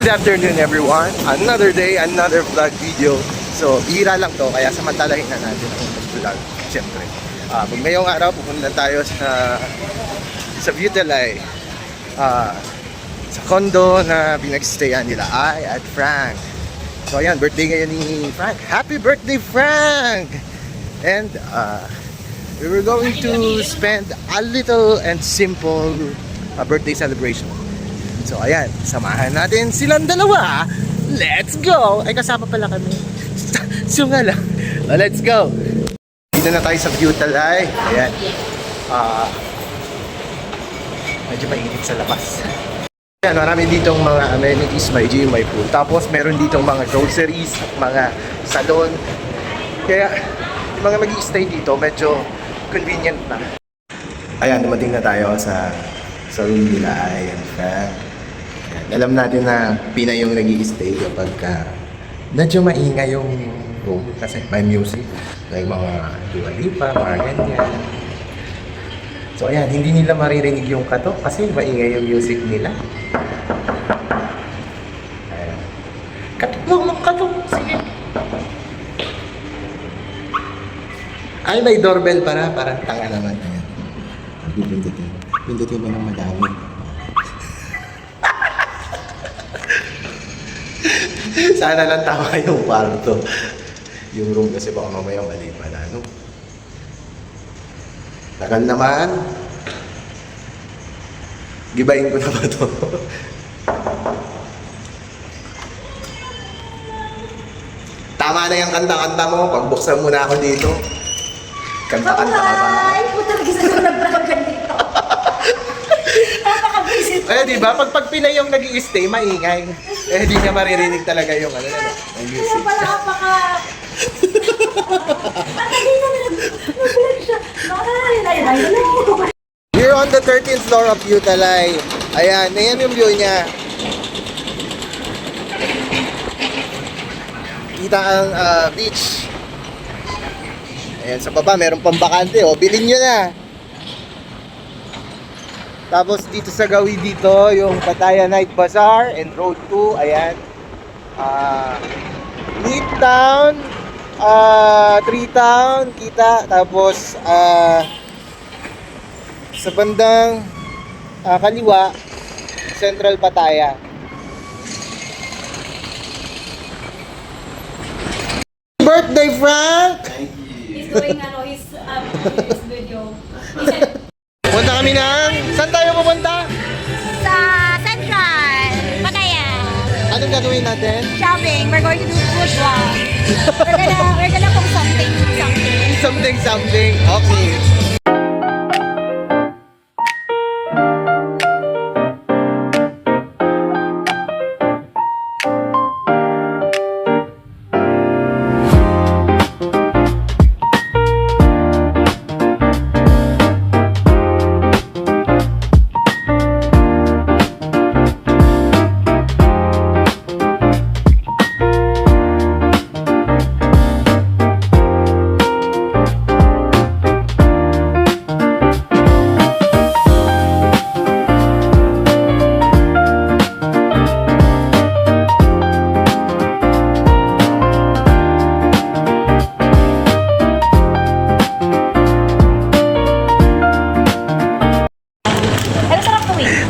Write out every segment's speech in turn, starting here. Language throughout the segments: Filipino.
Good afternoon everyone. Another day, another vlog video. So, bihira lang to, kaya samantalahin na natin ang vlog. Siyempre. Ngayong araw, pupunta tayo sa Butelay. Sa condo na pinagstayan nila I at Frank. So ayan, birthday ngayon ni Frank. Happy birthday, Frank! And we were going to spend a little and simple birthday celebration. So ayan, samahan natin silang dalawa. Let's go! Ay, kasama pala kami. So nga lang. Let's go! Dito na tayo sa Butelay. Ayan. Medyo mainit sa labas. Ayan, marami ditong mga amenities, may gym, may pool. Tapos meron ditong mga groceries, mga salon. Kaya yung mga mag-i-stay dito, medyo convenient na. Ayan, dumating na tayo sa room nila. Ayan, Frank. Alam natin na Pinay yung nag-i-stay kapag medyo maingay yung room kasi may music. Like mga Dua Lipa, mga ganyan. So ayan, hindi nila maririnig yung katok kasi maingay yung music nila. Ayan. Katok lang, katok. Sige. Ay, may doorbell para. Parang tanga naman. Ayan. Pindutin. Pindutin mo ng madami. Sana lang tama yung kwarto. Yung room kasi baka mamaya mali pala, no? Tagal naman. Gibayin ko na ba ito? Tama na yung kanta-kanta mo. Pagbuksan mo na ako dito. Kanta-kanta ka ba? Ay, puta lagi sa nag-vlogan dito. Napaka-visit. Eh, di ba? Pag Pinay yung nag-i-stay, maingay. Eh, di niya maririnig talaga yung ano. Kaya pala kapaka... Ang dali na nag-vlog siya. We're on the 13th floor of Butelay. Ayan, ayan yung view niya. Kita ang beach. Ayan, sa baba meron pang bakante. O, bilhin nyo na. Tapos dito sa gawi dito, yung Pattaya Night Bazaar and Road 2. Ayan. Midtown, Tree-town, kita. Tapos, sa bandang kaliwa, Central Pattaya. Birthday, Frank! He's doing his video. Punta kami ng... Saan tayo pupunta? Sa Central Pattaya. Anong gagawin natin? Shopping. We're going to do food vlog. We're gonna cook something. Something. Okay.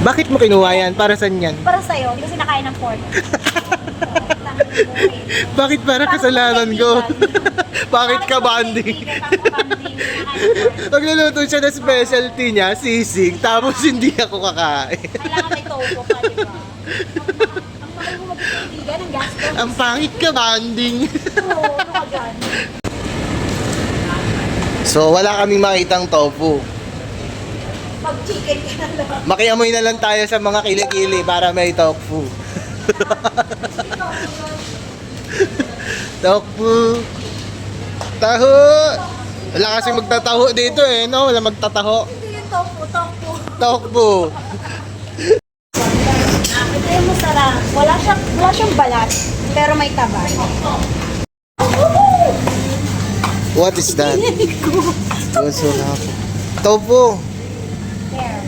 Bakit mo kinuha yan? Para saan yan? Para sa'yo, hindi kasi nakain ng pork. Bakit para kasalanan ko? Bakit ka banding? Nagluluto siya na specialty niya, sisig, tapos hindi ako kakain. Kailangan may topo ka, di ba? Ang mahal mo magkaibigan ng gastos. Ang pangit ka banding. Oo, ano ka dyan? So wala kaming makitang tofu. Mag-chicken ka na lang. Makiamoy na lang tayo sa mga kilikili para may tofu. Tofu. Taho. Wala kasing magtataho dito eh, no? Wala magtataho. Hindi yung tofu. Tofu. Ito yung masarap. Wala siyang balat, pero may taba. What is that? What's up? Tofu. There.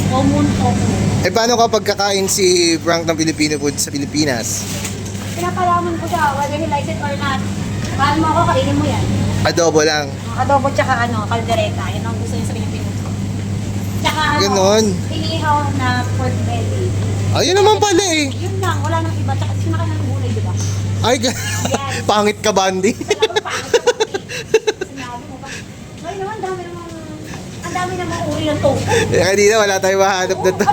common tofu. Eh, paano kapag kakain si Frank ng Filipino food sa Pilipinas? Pinapalaman ko siya, whether he likes it or not. Mahal mo ako, kainin mo yan. Adobo lang. Adobo tsaka kaldereta. Yan ang gusto niya sa Pilipinas. Tsaka Ganon. inihaw na pork belly. Ayun naman pala eh. Yun lang, wala nang iba. Tsaka sinaka ng gulay, di ba? Ay, pangit ka, Bandy. Wala pa Sinabi mo ba? Ngayon naman, ang dami namang uri ng tofu. Eh, kanina wala tayong mahanap na to.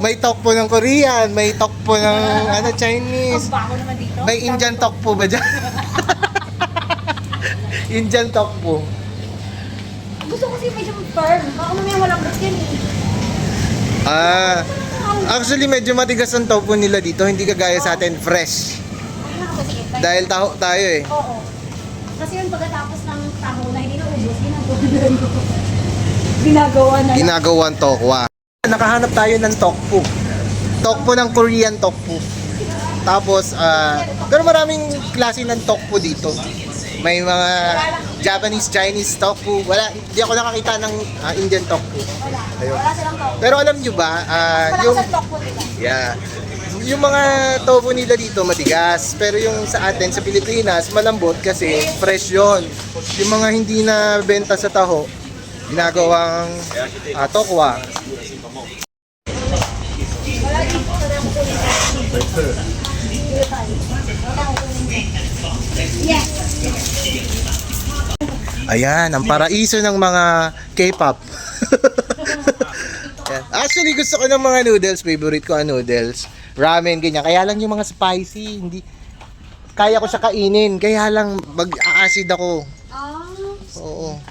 May tokpo ng Korean, may tokpo ng Chinese. Ang bako naman dito. May Indian tokpo ba dyan? Indian tokpo. Gusto ko kasi medyo firm. Baka mamaya walang gusto yan eh. Actually medyo matigas ang tofu nila dito, hindi kagaya sa atin fresh. Dahil taho tayo eh. Oo. Kasi yun pagkatapos ng taho na hindi na ubos, Ginagawan tokwa. Nakahanap tayo ng tokpo. Tokpo ng Korean tokpo. Tapos, pero maraming klase ng tokpo dito. May mga Japanese, Chinese tokpo. Wala, hindi ako nakakita ng Indian tokpo. Ayun. Wala silang tofu. Pero alam nyo ba, Wala yung, sa tofu nila. yeah, yung mga tofu nila dito matigas. Pero yung sa atin, sa Pilipinas, malambot kasi fresh yon. Yung mga hindi na benta sa taho, ginagawang tokwa. Wala dito sa Yes. Ayan, ang paraiso ng mga K-pop. Ayan. Actually, gusto ko ng mga noodles. Favorite ko ang noodles. Ramen, ganyan. Kaya lang yung mga spicy, hindi... Kaya ko siya kainin. Kaya lang, mag-acid ako. Oo.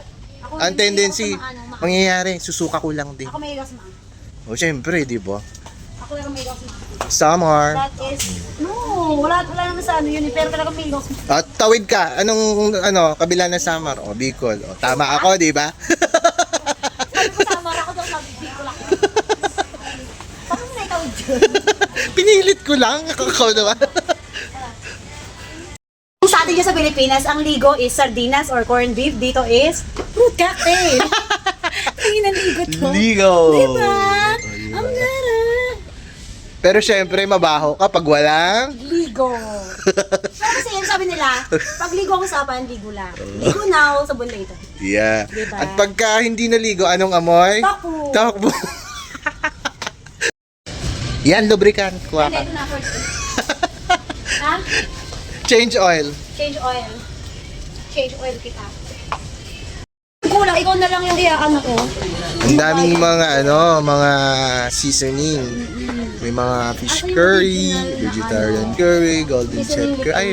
Ako, Ang tendency, Ako mangyayari, susuka ko lang din. may igas ma. O, syempre, di ba? Ako lang may igas ma. Summer. That is, no, wala naman sa ano yun, pero talaga may igas ma. At tawid ka. Anong, kabila ng summer? O, Bicol. O, tama ako, di ba? Sabi ko sa amara ko daw, sabi ko lang. Bakit mo na ikaw dyan? Pinilit ko lang. Ikaw naman. Kung sa atin dyan sa Pilipinas, ang ligo is sardinas or corned beef. Dito is fruit cocktail. Tingin ang ligo to. Ligo. Diba? Ang gara. Pero syempre, mabaho kapag walang... Ligo. Pero kasi yun sabi nila, pag ligo ang usapan, ligo lang. Ligo now, sabon later. Yeah. Diba? At pagka hindi naligo, anong amoy? Takbo. Takbo. Yan, lubricant. Kuha Hindi, ka. ito na first. Ha? Change oil. Change oil. Change oil kita. Kulang, ikaw na lang yung ano ko. Ang daming mga mga seasoning. May mga fish curry, vegetarian curry, golden Seasoning chef curry. Ay,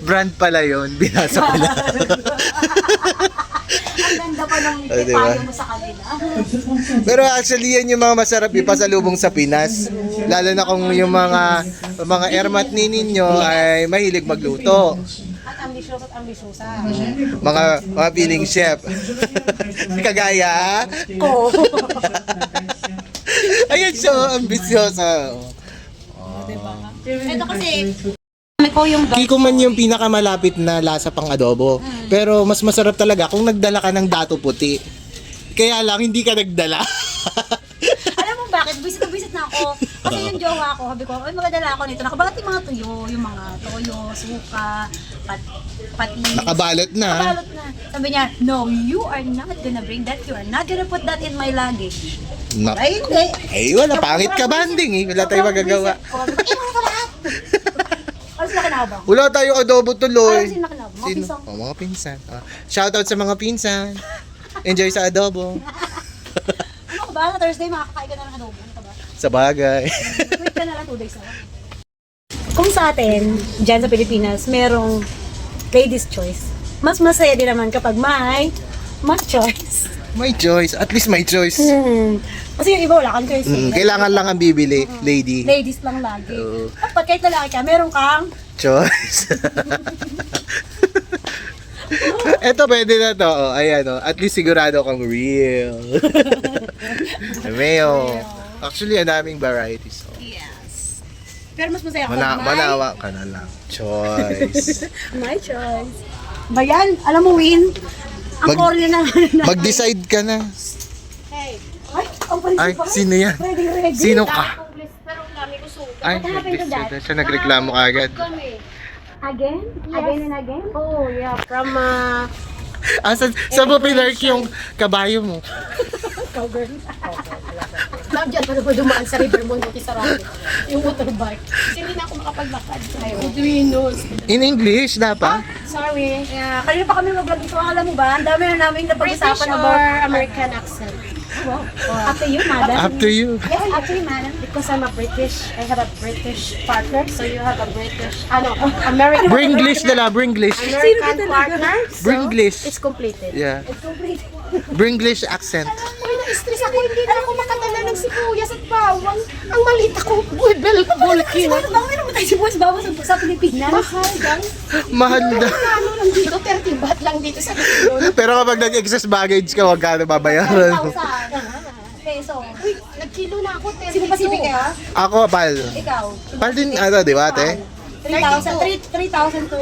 brand pala yun. Binasa ko lang. Ang ganda pa ng Oh, diba? payo mo sa kanila. Pero actually yan yung mga masarap ipasalubong sa Pinas. Lalo na kung yung mga ermatni ninyo ay mahilig magluto. At ambisyoso at ambisyosa. Mga piling chef. Kagaya. Ko. Ayan siya, ambisyosa. Ito kasi, ko yung Kiko man yung pinakamalapit na lasa pang adobo. Pero mas masarap talaga kung nagdala ka ng dato puti. Kaya lang, hindi ka nagdala. alam mo bakit? Visit na ako. Kasi yung jowa ko, sabi ko, ay magadala ako nito. Nakabalat yung mga tuyo, yung mga toyo, suka, pati. Nakabalot na. Nakabalot na. Sabi niya, no, you are not gonna bring that. You are not gonna put that in my luggage. Ay, hindi. Ay, wala. Pangit ka banding eh. Wala tayong magagawa. Sabi ko, mo lahat. Ano sila kinabang? Wala tayong adobo tuloy. Ano sila kinabang? Mga Sino? pisang. Oh, mga pinsan. Shoutout sa mga pinsan. Enjoy sa adobo. Ano ka ba? Sa Thursday, makakakain ka na ng adobo. Ano ka ba? Sa bagay. Wait ka na lang 2 days na lang. Kung sa atin, dyan sa Pilipinas, merong ladies choice. Mas masaya din naman kapag may choice. May choice. At least may choice. Kasi yung iba wala kang choice. Kailangan lang ang bibili, lady. Ladies lang lagi. Oo. Kapag kahit lalaki ka, meron kang Choice. Eto, pwede na to. Oh, ayan, oh. At least sigurado kang real. Mayo. Actually, ang daming varieties. Oh. yes. Pero mas masaya kapag may Manawa ka na lang. Choice. my choice. Bayan, alam mo Win, ang Mag- corny na Mag-decide ka na. Hey. Ay, pa rin Ay, si Boss. sino yan? Ready. Sino ka? Pero kami ko suka. Ay, What happened to that? siya nagreklamo agad. Kami. Again? Yes. Again and again? Oh, yeah. From, Saan mo pinark yung kabayo mo? Diyan pa naman dumaan sa river mo, hindi sa radyo. Yung motorbike. Kasi hindi na ako makapaglakad. Arduinos. In English, dapat? Sorry. Yeah, kanina pa kami mag-vlog ito. Alam mo ba? Ang dami na namin British napag-usapan or about... American accent? Up to you, madam. Up to you. Yes, up to you, madam. Because I'm a British, I have a British partner, so you have a British, American. Bringlish dala, Bringlish. American partner, so Bringlish. it's completed. Yeah. It's complete. Bringlish accent. Uy, na-stress ako, hindi na ako makatala ng sibuyas at bawang. Ang maliit ako, bulky na. Bakit naman tayo si Boss Bawas sa Pilipinas? Mahal lang. Mahal na. Ano lang dito, 30 baht lang dito sa Pilipinas. Pero kapag nag-excess baggage ka, wag ka na babayaran. 1,000 peso. Uy, nagkilo na ako, 32. Sino Pacific ka? Ako, pal. Ikaw? Pal din, di ba, ate? 3,000 to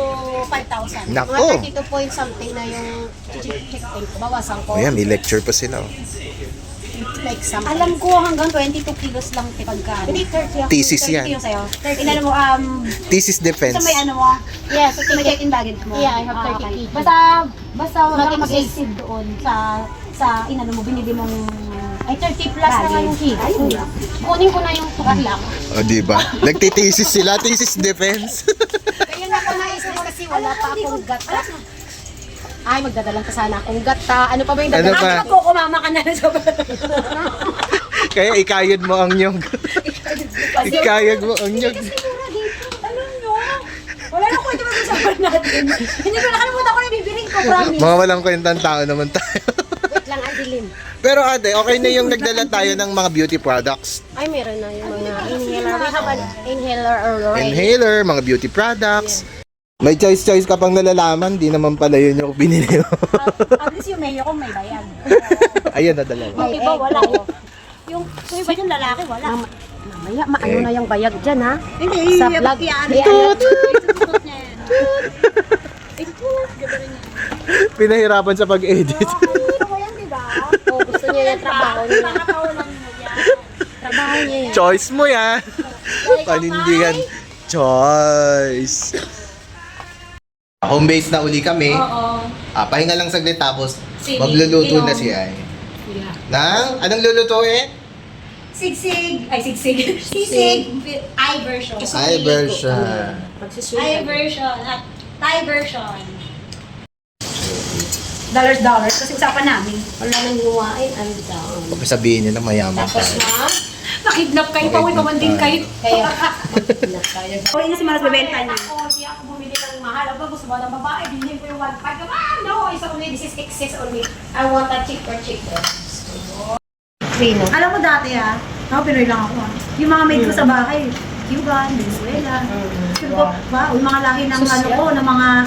5,000. Mga Nako. 32 point something na yung check ko. Bawasan ko. Ayan, may lecture pa sila. Like something. Alam ko hanggang 22 kilos lang pagka. Hindi 30 ako. Thesis 30 yan. yung sa'yo. Inano mo, Thesis defense. sa may ano mo, Yes, may check-in baggage mo. Yeah, I have 30 okay. kg. Basta huwag kang Mag-exceed. mag-exceed doon sa inano mo, binili mong Ay, 30 plus na nga yung kilo. Ayun lang. Kunin ko na yung tukat lang. O, di ba? Nagtitesis sila, thesis defense. Kaya na ako naisip kasi wala pa akong gata. Ay, magdadalang ka sana akong gata. Ano pa ba yung Ano dadalang? pa? Magkukumama ka na sa Kaya ikayod mo ang nyog. Ikayod mo ang nyog. Alam nyo, wala na kwento mag-usapan natin. Hindi ko nakalimutan ko na bibiling ko, promise. Mga walang kwentang tao naman tayo. Wait lang, Adeline. Pero ate, okay na yung nagdala tayo ng mga beauty products. Ay, meron na yung mga inhaler. We have an inhaler or Inhaler, mga beauty products. May choice ka pang nalalaman, di naman pala yun yung binili mo. At least yung mayo ko may bayad. Ayun na dalawa. Yung iba wala. Yung iba yung lalaki wala. Mamaya, maano na yung bayag dyan, ha? Hindi, Sa vlog. Tutut niya yan. Pinahirapan sa pag-edit. Ano yan, diba? Oh, gusto niya yung trabaho niya. Nakakawalan mo yan. Trabaho niya yan. Choice mo yan. Panindigan. Choice. Home base na uli kami. Oo. Pahinga lang saglit tapos Sige. magluluto na Iyong. si Ay. Anong lulutuin? Sigsig. Ay, sigsig. Sisig. I version. Ay, version. I version. At Thai version. Dollars. Kasi usapan namin. Wala nang luwain, ang down. Sabihin nila mayaman Tapos tayo. na, Nakidnap kayo, pawin pa man din kayo. kaya, tayo. O, yun na si Maras bebenta niya. Ako, di ako bumili ng mahal. Aba, gusto mo ng babae, bilhin ko yung 1.5. No, it's only, this is excess only. I want a cheaper. Rino. Alam mo dati ako Pinoy lang ako Yung mga maid ko sa bahay, Cuban, Venezuela. Wow, yung mga lahi ng ano ko,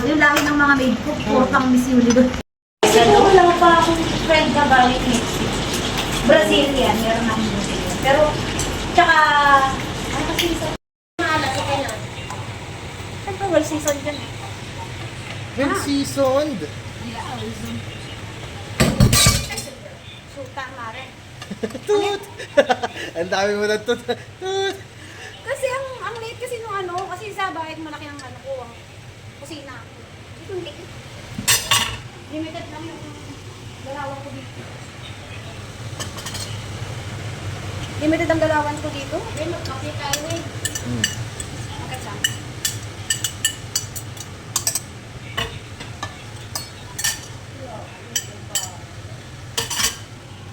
yung lahi ng mga maid ko, puro pang Miss Universe. Kasi po, wala pa akong friend na galing Mexico. Brazilian, meron akong Brazilian. Pero, tsaka, ano kasi sa mahalaki ka na. Siyempre, well season dyan eh. Well seasoned. Suta, mare. Tut! Ang dami mo na tut. Tut! Kasi ang late kasi nung ano, kasi sa bahay malaki ang ano ko, ang kusina. Ito hindi. Limited lang yung galawan ko dito. Limited ang galawan ko dito. Then, magkape tayo eh. Bakit siya?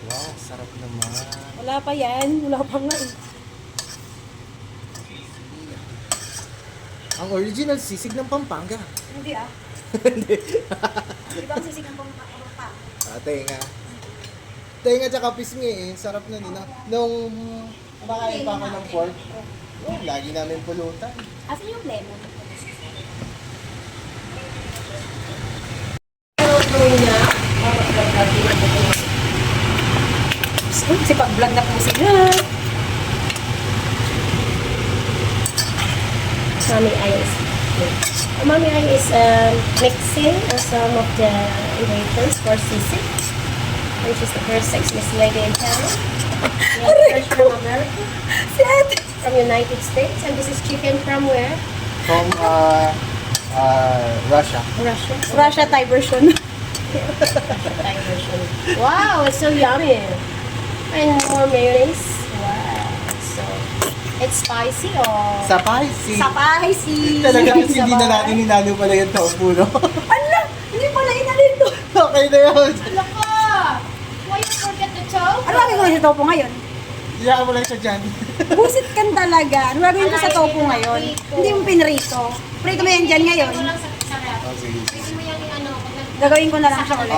Wow, sarap naman. Wala pa yan. Wala pa nga eh. Ang original sisig ng Pampanga. Hindi Hindi. Di ba ang sisig ng pampa? Tenga. Tenga tsaka pisngi eh. Sarap na din. Nung kumakain pa ako ng pork, lagi namin pulutan. Asan yung lemon? Si pag-vlog na po sila. Mami Ay is Mami Ay is mixing some of the ingredients for sisig, which is the first sex Miss Lady in town. Fresh from America. From United States. And this is chicken from where? From Russia. Russia. Russia Thai version. Thai version. Wow, it's so yummy. And more mayonnaise. Wow. So, it's spicy or? Spicy. Spicy. Talagang hindi na natin ninalo pala yung tofu, no? Ala! Hindi pala inalito. Okay na yun. Laka! Why you forget the tofu? Ano gagawin ko sa tofu ngayon? Iyaan mo lang siya dyan. Busit kan talaga. Ano gagawin ko sa tofu ngayon? Hindi mo pinrito. Prito mo yan dyan ngayon. Ito lang sa sarap. Oh, sige. Pwede mo yung ano, pag nag- Gagawin ko na lang siya ulit.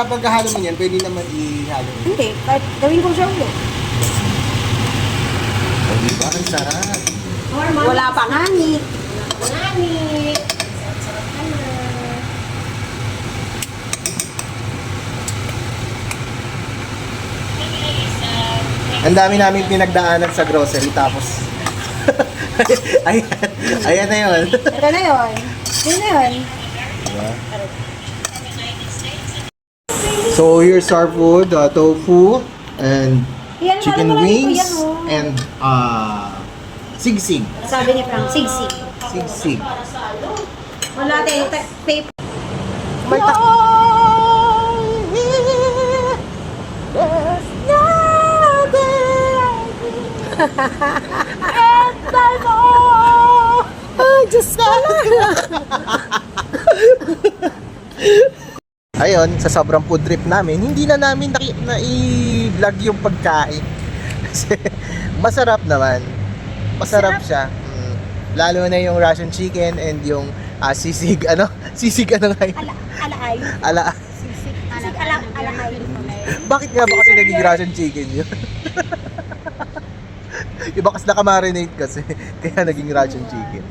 Pagkahalo mo yan, pwede naman ihalo. Hindi, kahit gawin ko siya ulit. Oh, diba? Ang sarap. Wala pang hangit. Nani! Sarap ka na. Ang dami namin pinagdaanan sa grocery tapos ayan na yun. Ito na yun. Yun na yun. Diba? So here's our food, tofu and Yan, chicken parang marami wings ko yan, oh. and sigsig. Sabi ni Frank, sigsig. Sigsig. Wala tayo, paper. Ay, Diyos ko Ayun, sa sobrang food trip namin, hindi na namin na-i-vlog yung pagkain. Kasi masarap naman. Masarap siya. Lalo na yung Russian chicken and yung sisig, ano? Sisig ano nga yun? Alaay. Ala. Sisig, alaay. Bakit nga ba kasi naging Russian chicken yun? Iba kasi nakamarinate kasi, kaya naging Russian chicken.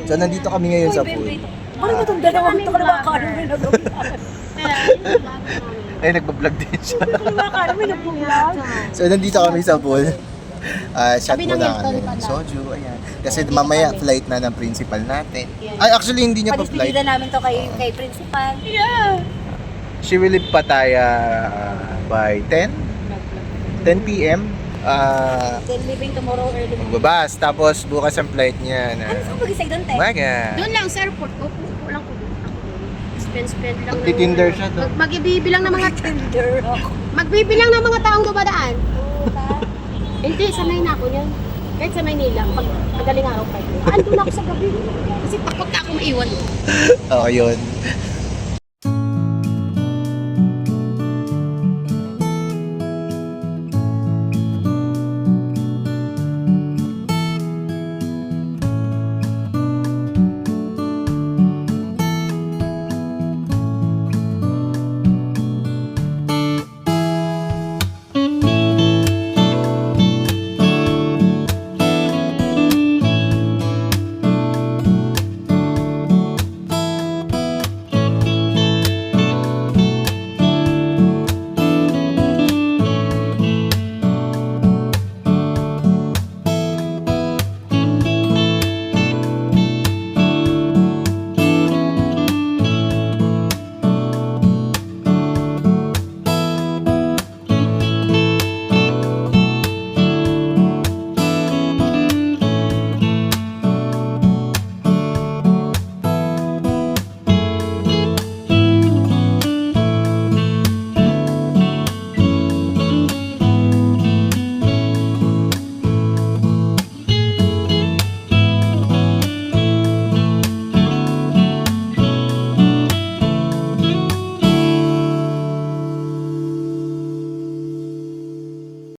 So nandito kami ngayon sa pool. Parang itong dalawang ito, kalawakaran may nag-vlog. Ay, nagbablog din siya. Kalawakaran may nag-vlog. So nandito kami sa pool. Shot Sabi mo ng na Hilton kami. pala. Soju, ayan. Kasi mamaya flight na ng principal natin. Ay, actually hindi niya pa flight. Padispedida namin to kay principal. She will leave Pattaya by 10 p.m. Then leaving tomorrow early morning. Magbabas. Tapos bukas ang flight niya na Ano saan mag-isay doon, te? umaga. Doon lang sa airport. Walang ko doon. Spend lang. Magti-Tinder siya doon. Magbibilang ng mga Tinder ako. magbibilang ng mga taong dumadaan. Hindi, sanay na ako niyan. Kahit sa Maynila, pag madaling araw pa yun. Andun ako sa gabi. Kasi takot na ako maiwan. Oo, yun.